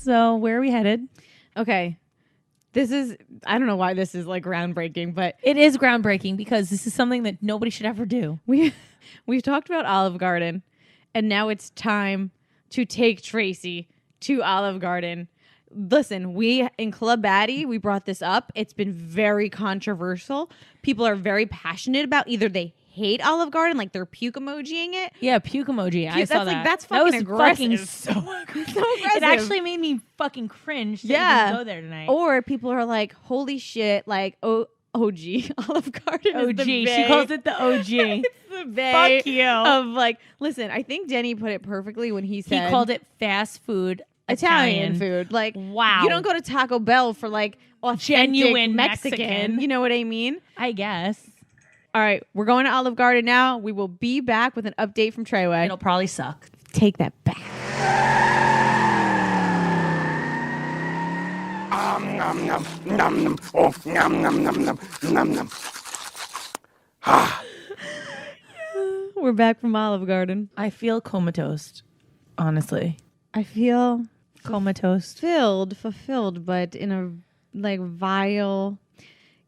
So where are we headed? Okay. I don't know why this is like groundbreaking, but It is groundbreaking because this is something that nobody should ever do. we've talked about Olive Garden, and now it's time to take Tracy to Olive Garden. Listen, we in Club Baddie, we brought this up. It's been very controversial. People are very passionate about either they hate Olive Garden, like they're puke emojiing it. Yeah, puke emoji. I saw that. That's fucking aggressive. So aggressive. So aggressive. It actually made me fucking cringe to even go there tonight. Or people are like, holy shit, like, OG. Olive Garden is OG. the bae. She calls it the OG. It's the bae Fuck you. of like, listen, I think Denny put it perfectly when he said He called it fast food Italian food. Like, wow. You don't go to Taco Bell for like Genuine Mexican. You know what I mean? I guess. All right, we're going to Olive Garden now. We will be back with an update from Treyway. It'll probably suck. Take that back. Nom nom nom nom. Oh, nom nom nom nom nom nom. Ah. We're back from Olive Garden. I feel comatose, honestly. I feel Comatose. fulfilled, but in a like vile.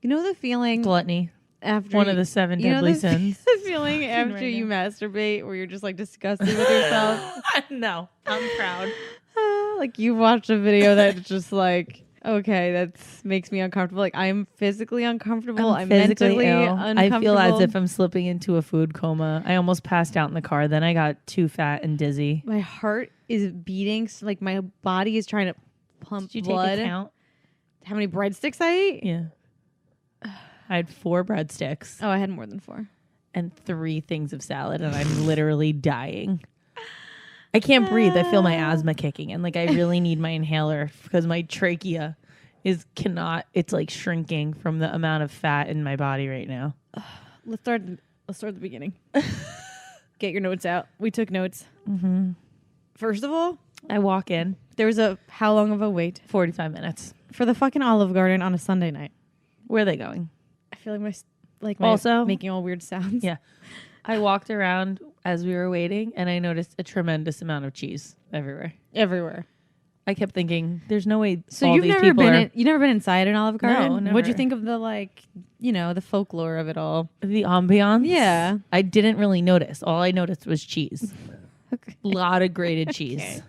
You know the feeling Gluttony. after One of the 7 deadly sins. The feeling after right you now. masturbate, where you're just like disgusted with yourself. No, I'm proud. Like you watched a video that's just like, okay, that makes me uncomfortable. Like I'm physically uncomfortable. I'm physically mentally ill. uncomfortable. I feel as if I'm slipping into a food coma. I almost passed out in the car. Then I got too fat and dizzy. my heart is beating. So like my body is trying to pump Did you blood. take a count? How many breadsticks I ate? Yeah. I had 4 breadsticks Oh, I had more than 4. and 3 things of salad, and I'm literally dying. I can't breathe. I feel my asthma kicking in. Like I really need my inhaler because my trachea it's like shrinking from the amount of fat in my body right now. Let's start at the beginning. Get your notes out. We took notes. Mm-hmm. First of all, I walk in, there was how long of a wait 45 minutes. for the fucking Olive Garden on a Sunday night? Where are they going? I feel like my Also- making all weird sounds. Yeah. I walked around as we were waiting and I noticed a tremendous amount of cheese everywhere. Everywhere. I kept thinking, there's no way So all you've these never people been you've never been inside an Olive Garden? No, What'd you never. think of the the folklore of it all? the ambiance. Yeah. I didn't really notice. All I noticed was cheese. Okay. A lot of grated cheese.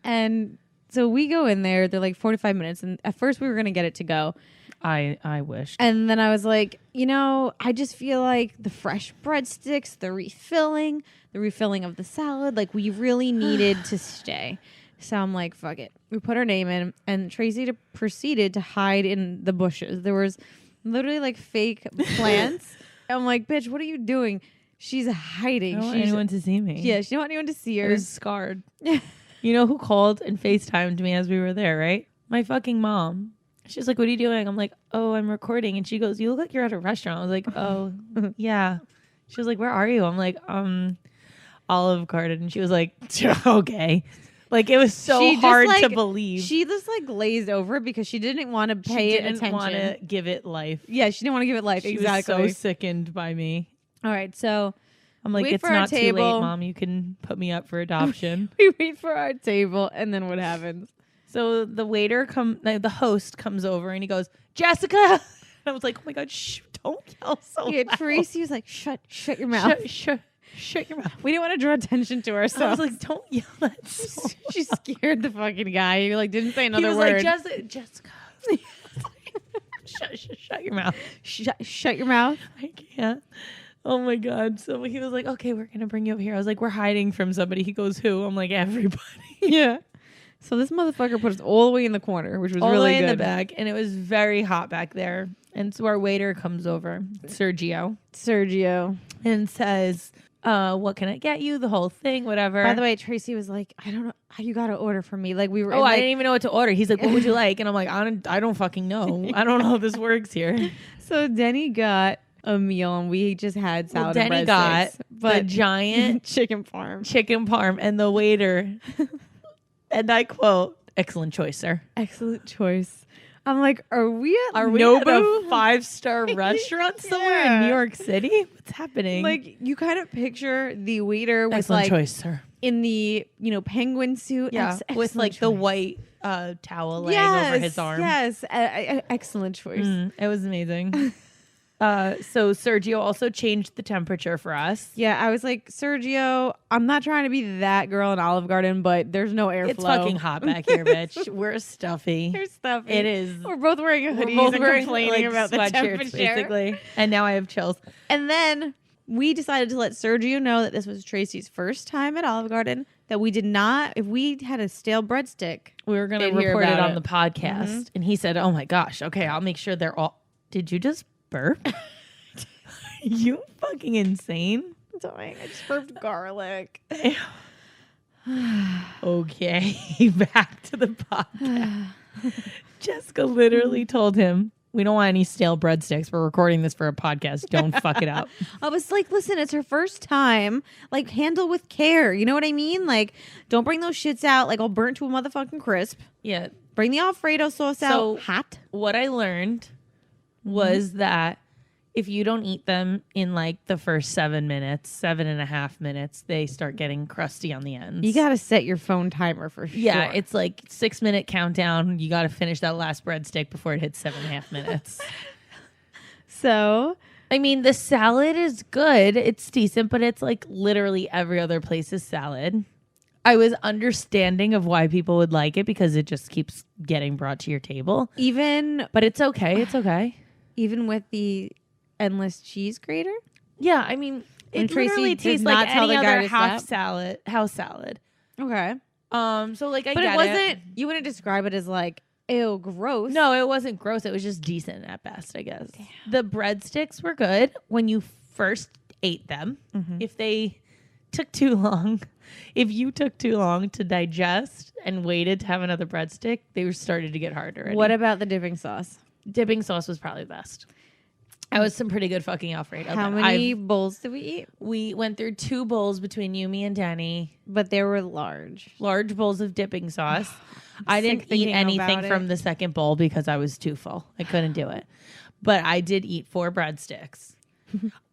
And so we go in there, they're like 45 minutes, and at first we were gonna get it to go. I wished. And then I was like, I just feel like the fresh breadsticks, the refilling of the salad, like we really needed to stay. So I'm like, fuck it. We put our name in, and Tracy proceeded to hide in the bushes. There was literally like fake plants. I'm like, bitch, what are you doing? She's hiding. I don't want She's anyone to see me. Yeah, she didn't want anyone to see I her. was scarred. You know who called and FaceTimed me as we were there, right? My fucking mom. She's like, what are you doing? I'm like, oh, I'm recording. And she goes, you look like you're at a restaurant. I was like, oh, yeah. She was like, where are you? I'm like, Olive Garden. And she was like, okay. Like, it was so She just, hard like, to believe. She just like glazed over it because she didn't want to pay it attention. want to give it life. Yeah, she didn't want to give it life. She Exactly. was so sickened by me. All right, so I'm like, wait it's for our not too late, table. Mom. You can put me up for adoption. we wait for our table, and then what happens? So the the host comes over and he goes, Jessica. And I was like, oh my God, shh, don't yell so Yeah, loud. Tracy was like, shut your mouth. Shut your mouth. We didn't want to draw attention to I was ourselves. like, don't yell that so She scared the fucking guy. He like didn't say He another was word. like, Jessica. shut your mouth. Shut your mouth. I can't. Oh my God. So he was like, okay, we're going to bring you over here. I was like, we're hiding from somebody. He goes, who? I'm like, everybody. Yeah. So this motherfucker put us all the way in the corner, which was All really the way good. in the back. And it was very hot back there. And so our waiter comes over, Sergio, and says, what can I get you? The whole thing, whatever. By the way, Tracy was like, I don't know how you got to order for me. Like we were. Oh, I I didn't even know what to order. He's like, what would you like? And I'm like, I don't fucking know. I don't know how this works here. So Denny got a meal, and we just had salad. Denny and got breadsticks, but the giant chicken parm. chicken parm, and the waiter, and I quote, excellent choice, sir. Excellent choice. I'm like, are we at Nobu? Nobu? 5-star restaurant somewhere in Yeah. New York City? What's happening? Like you kind of picture the waiter with excellent like choice, sir. in the, penguin suit. Yeah, with Excellent the choice. white towel laying over his arm. Yes, excellent choice. It was amazing. So Sergio also changed the temperature for us. Yeah, I was like, Sergio, I'm not trying to be that girl in Olive Garden, but there's no airflow. It's fucking hot back here, bitch. We're stuffy. There's stuffy. It is. We're both wearing hoodies We're both and wearing complaining about the sweatshirts, temperature. basically. And now I have chills. And then we decided to let Sergio know that this was Tracy's first time at Olive Garden, that we did not, if we had a stale breadstick, We were going to they'd hear report it about on the podcast. And he said, oh my gosh, okay, I'll make sure they're all. Did you just burp? You fucking insane. I just burped garlic. Okay, back to the podcast. Jessica literally told him, we don't want any stale breadsticks. We're recording this for a podcast. Don't fuck it up. I was like, listen, it's her first time. Like, handle with care. You know what I mean? Like, don't bring those shits out. Like, I'll burn to a motherfucking crisp. Yeah. Bring the Alfredo sauce out hot. What I learned was that if you don't eat them in like the first 7.5 minutes, they start getting crusty on the ends. You got to set your phone timer for sure. Yeah, it's like 6-minute countdown. You got to finish that last breadstick before it hits 7.5 minutes. So, I mean, the salad is good. It's decent, but it's like literally every other place's salad. I was understanding of why people would like it because it just keeps getting brought to your table. but it's okay. It's okay. Even with the endless cheese grater? Yeah, I mean, it Tracy literally did tastes not like tell any the guy other to house stop. salad. Okay. So like I But get it wasn't, you wouldn't describe it as like, ew, gross. No, it wasn't gross. It was just decent at best, I guess. Damn. The breadsticks were good when you first ate them. If they took too long, if you took too long to digest and waited to have another breadstick, they were started to get harder. Already. What about the dipping sauce? Dipping sauce was probably the best. That was some pretty good fucking Alfredo. How many bowls did we eat? We went through 2 bowls between you, me, and Danny. But they were large. Large bowls of dipping sauce. I didn't eat anything from the second bowl because I was too full. I couldn't do it. But I did eat 4 breadsticks.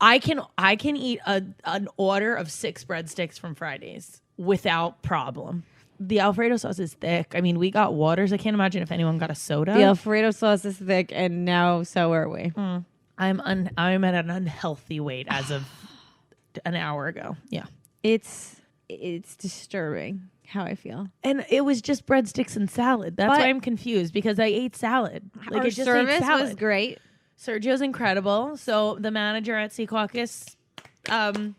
I can eat an order of 6 breadsticks from Fridays without problem. The Alfredo sauce is thick. I mean, we got waters. I can't imagine if anyone got a soda. The Alfredo sauce is thick, and now so are we. I'm at an unhealthy weight as of an hour ago. Yeah. It's disturbing how I feel. And it was just breadsticks and salad. That's why I'm confused because I ate salad. Like Our it just service ate salad. was great. Sergio's incredible. So the manager at Sea Caucus, Olive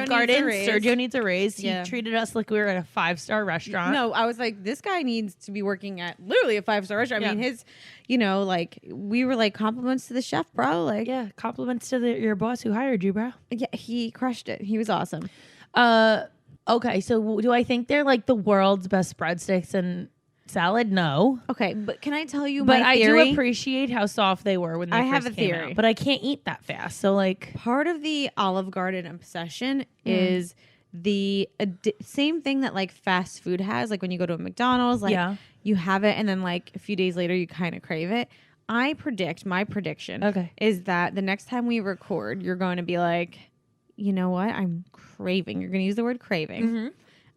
Garden, Sergio needs a raise. Yeah. He treated us like we were at a 5-star restaurant. No, I was like, this guy needs to be working at literally a 5-star restaurant. I mean, his, like we were like compliments to the chef, bro. Like, yeah, compliments to your boss who hired you, bro. yeah, he crushed it. He was awesome. Okay, so do I think they're like the world's best breadsticks and salad? No. Okay, but can I tell you But my I theory? do appreciate how soft they were when they I first have a came theory. out. But I can't eat that fast. So like Part of the Olive Garden obsession is the same thing that like fast food has. Like when you go to a McDonald's, like you have it and then like a few days later you kind of crave it. My prediction is that the next time we record, you're going to be like, you know what? I'm craving. You're going to use the word craving.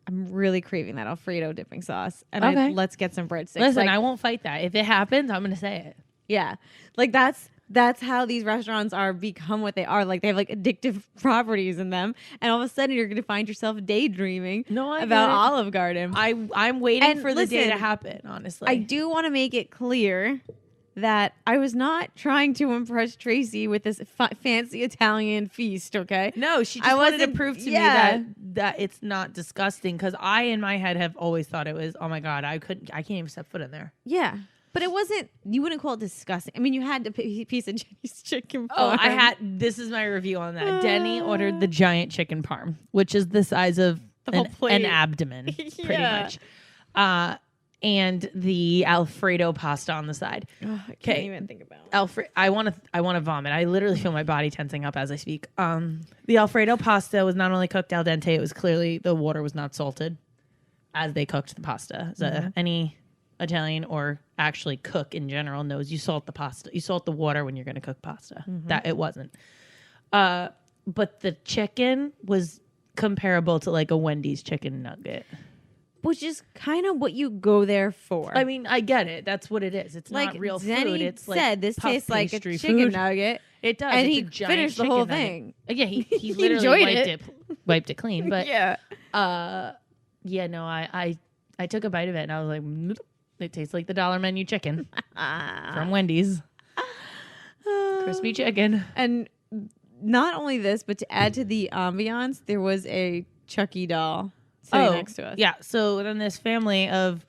I'm really craving that Alfredo dipping sauce. And let's get some breadsticks. Listen, I won't fight that. If it happens, I'm going to say it. Yeah. Like that's how these restaurants are become what they are. Like they have like addictive properties in them. And all of a sudden you're going to find yourself daydreaming about Olive Garden. I'm waiting for the day to happen, honestly. I do want to make it clear that I was not trying to impress Tracy with this fancy Italian feast, okay? No, she just wanted to prove to me that it's not disgusting because I, in my head, have always thought it was, oh my God, I can't even step foot in there. Yeah. But it wasn't, you wouldn't call it disgusting. I mean, you had a piece of Jenny's chicken parm. Oh, this is my review on that. Denny ordered the giant chicken parm, which is the size of an abdomen, pretty much. And the Alfredo pasta on the side. Oh, I can't even think about it. I want to vomit. I literally feel my body tensing up as I speak. The Alfredo pasta was not only cooked al dente, it was clearly the water was not salted as they cooked the pasta. So any Italian or actually cook in general knows you salt the pasta. You salt the water when you're going to cook pasta. That it wasn't. But the chicken was comparable to like a Wendy's chicken nugget. Which is kind of what you go there for. I mean, I get it. That's what it is. It's like not real Denny food. It's like said, this puff tastes like a pastry chicken food. nugget. It does. And It's he a giant finished the chicken whole nugget. thing. Yeah, he He literally enjoyed wiped it clean. But yeah. yeah, no, I took a bite of it and I was like, "Nope, it tastes like the dollar menu chicken from Wendy's. Crispy chicken. And not only this, but to add to the ambiance, there was a Chucky doll sitting next to us. Yeah. So then this family of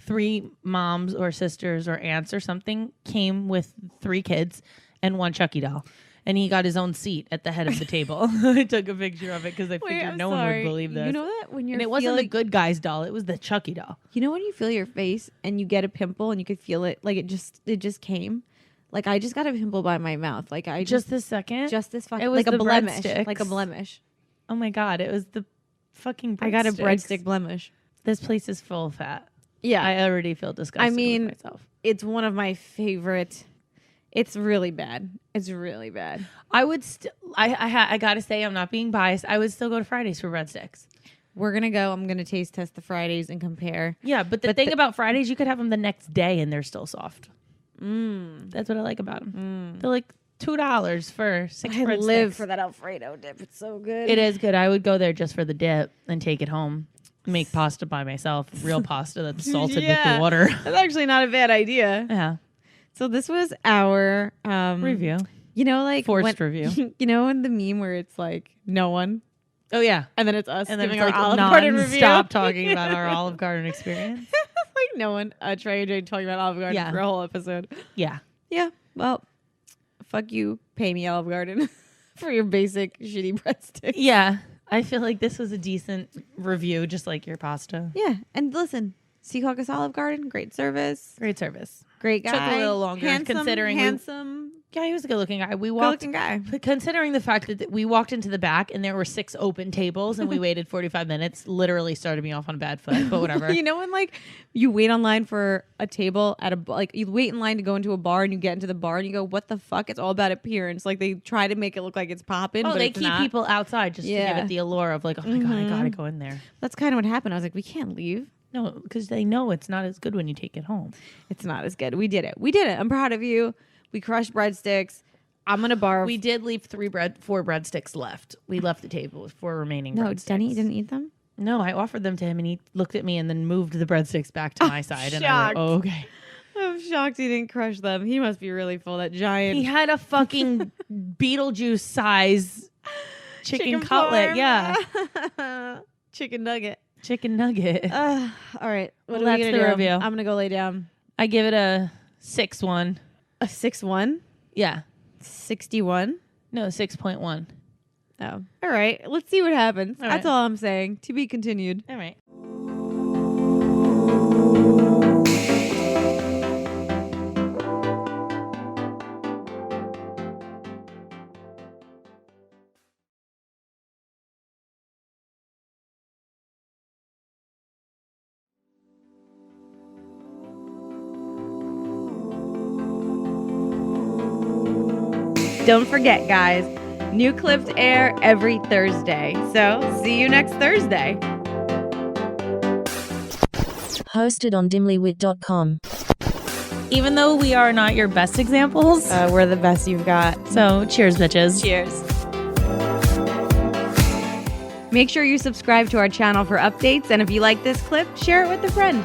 3 moms or sisters or aunts or something came with 3 kids and 1 Chucky doll. And he got his own seat at the head of the table. I took a picture of it because I figured no one would believe this. You know that when you're And it wasn't the good guy's doll; it was the Chucky doll. You know when you feel your face and you get a pimple and you could feel it, like it just came. Like I just got a pimple by my mouth. Like I Just this second. just this fucking It was like a the blemish, breadsticks. like a blemish. Oh my god! It was the fucking. I got a breadsticks. breadstick blemish. This place is full of fat. Yeah, I already feel disgusted. I mean, with myself. it's one of my favorite. It's really bad. It's really bad. I would still. I gotta say, I'm not being biased. I would still go to Fridays for breadsticks. We're gonna go. I'm gonna taste test the Fridays and compare. Yeah, but the thing about Fridays, you could have them the next day and they're still soft. That's what I like about them. They're like $2 for 6 I breadsticks. live for that Alfredo dip. It's so good. It is good. I would go there just for the dip and take it home. Make pasta by myself, real pasta that's salted with the water. That's actually not a bad idea. Yeah. So this was our Review. You know, like Forced review. You know, in the meme where it's like no one, Oh yeah. and then it's us And then giving it's our like Olive Garden review. stop talking about our Olive Garden experience. Like no one. Trey and Jane talking about Olive Garden Yeah. for a whole episode. Yeah. Yeah. Well, fuck you. Pay me, Olive Garden, for your basic shitty breadsticks. Yeah. I feel like this was a decent review, just like your pasta. Yeah. And listen, Sea Caucus Olive Garden, great service, Great service. great guy. Took a little longer, handsome, considering we- handsome, Yeah, he was a good looking guy. We good walked looking guy. But considering the fact that we walked into the back and there were 6 open tables and we waited 45 minutes, literally started me off on a bad foot, but whatever. You know when like you wait online for a table at a like you wait in line to go into a bar and you get into the bar and you go, what the fuck? It's all about appearance. Like they try to make it look like it's popping. Oh, but they it's keep not. people outside just to give Yeah. it the allure of like, oh my God, I gotta go in there. That's kind of what happened. I was like, we can't leave. No, because they know it's not as good when you take it home. It's not as good. We did it. We did it. I'm proud of you. We crushed breadsticks. I'm gonna barf. We did leave 4 breadsticks left. We left the table with 4 remaining No, breadsticks. Denny didn't eat them. No, I offered them to him and he looked at me and then moved the breadsticks back to my side. And I shocked. went, oh, okay. I'm shocked he didn't crush them. He must be really full. That giant. He had a fucking Beetlejuice size chicken cutlet. parm. Yeah. Chicken nugget. Chicken nugget. All right. What Well, are we that's gonna the do? review. I'm gonna go lay down. I give it a 6-1. A 6-1, Yeah. 61. No, 6.1. Oh, all right. Let's see what happens. All That's right. all I'm saying. To be continued. All right. Don't forget, guys, new clips air every Thursday. So see you next Thursday. Hosted on dimlywit.com. Even though we are not your best examples, We're the best you've got. so cheers, bitches. Cheers. Make sure you subscribe to our channel for updates. And if you like this clip, share it with a friend.